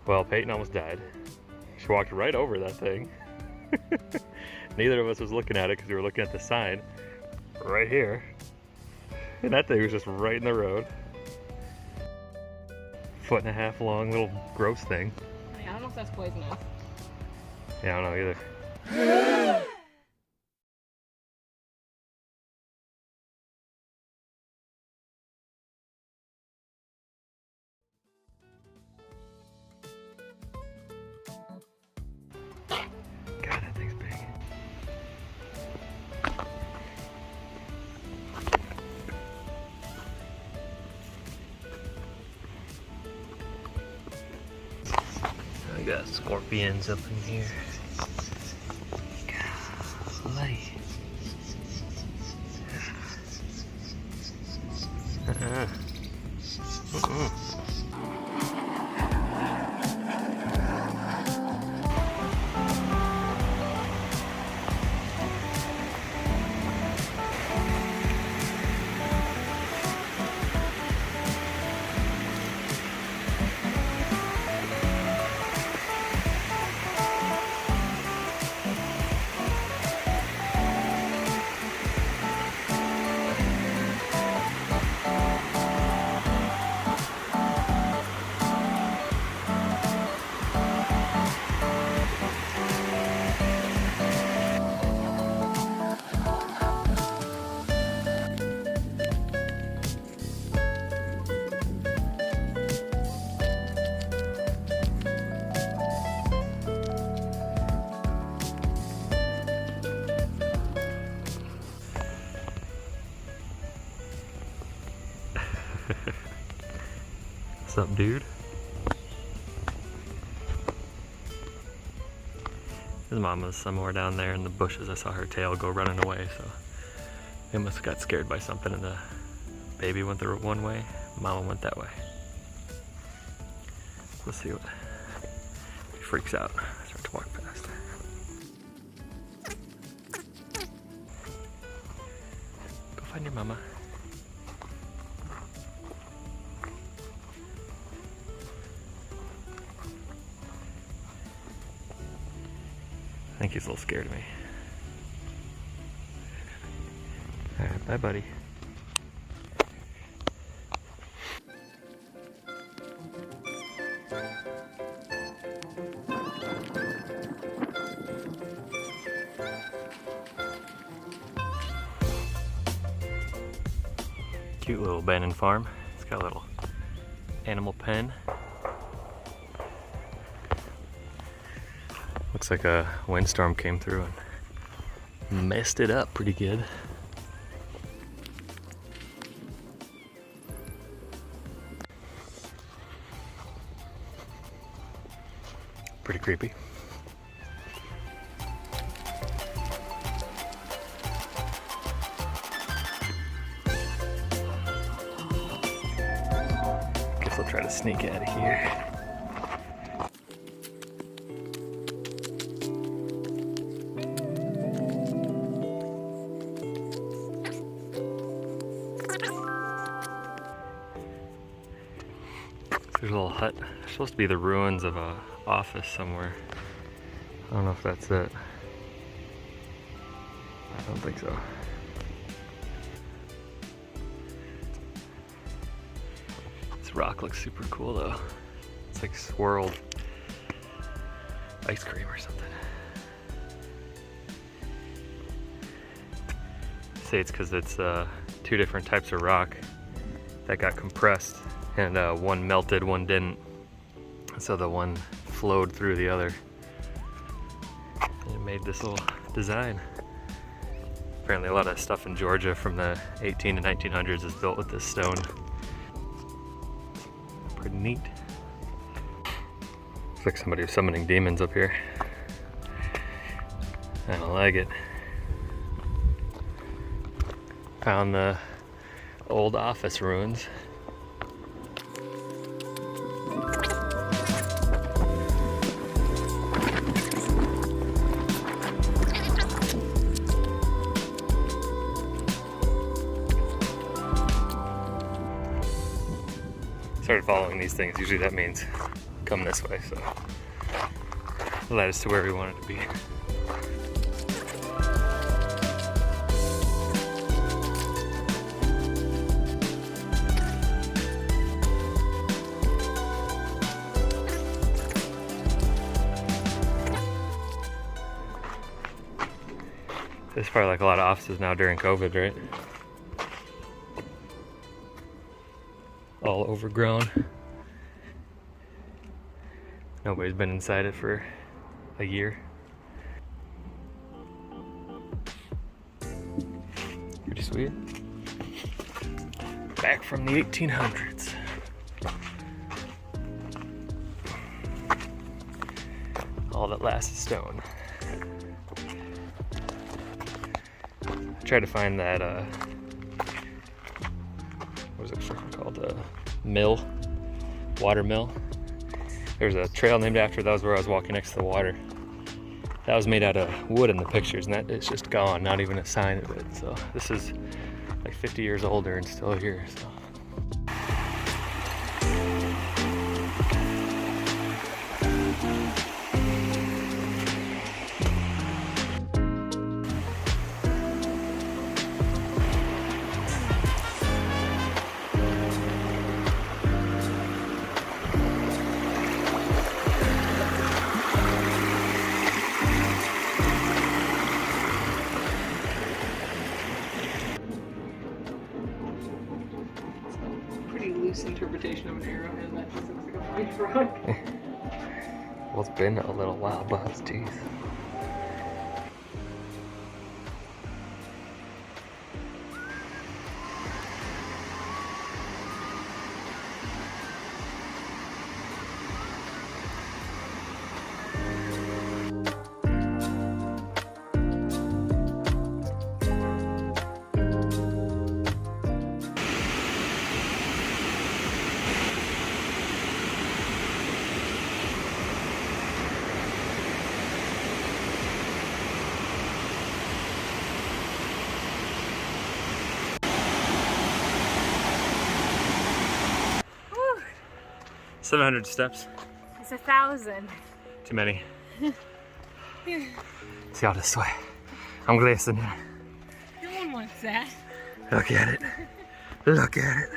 Well, Peyton almost died. She walked right over that thing. Neither of us was looking at it because we were looking at the sign right here. And that thing was just right in the road. 1.5 foot long little gross thing. I don't know if that's poisonous. Yeah, I don't know either. God, that thing's big. I got scorpions up in here. Golly. What's up, dude? His mom was somewhere down there in the bushes. I saw her tail go running away, so they must have got scared by something, and the baby went the one way, mama went that way. Let's see what he freaks out. I start to walk past. Go find your mama. I think he's a little scared of me. Alright, bye buddy. Cute little abandoned farm. It's got a little animal pen. Looks like a windstorm came through and messed it up pretty good. Pretty creepy. Guess I'll try to sneak out of here. There's a little hut. It's supposed to be the ruins of a office somewhere. I don't know if that's it. I don't think so. This rock looks super cool though. It's like swirled ice cream or something. I say it's because it's two different types of rock that got compressed. And one melted, one didn't. So the one flowed through the other. And it made this little design. Apparently a lot of stuff in Georgia from the 18 to 1900s is built with this stone. Pretty neat. Looks like somebody was summoning demons up here. I don't like it. Found the old office ruins. Started following these things. Usually that means come this way, so it led us to where we wanted to be. There's probably like a lot of offices now during COVID, right? All overgrown. Nobody's been inside it for a year. Pretty sweet. Back from the 1800s. All that lasts is stone. I tried to find that, what was it called? Mill, water mill. There's a trail named after it. That was where I was walking next to the water. That was made out of wood in the pictures, and that it's just gone, not even a sign of it. So this is like 50 years older and still here. So. 'Pretty loose interpretation of an arrowhead. That just looks like a white rock. Well, it's been a little while, Bob's teeth. Whew. 700 steps. It's 1,000. Too many. See all this way. I'm glistening. No one wants that. Look at it. Look at it.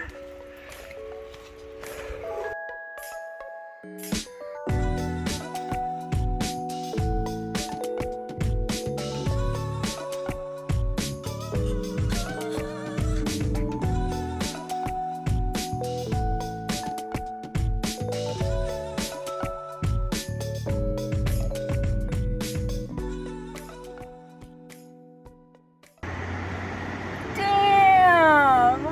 Damn!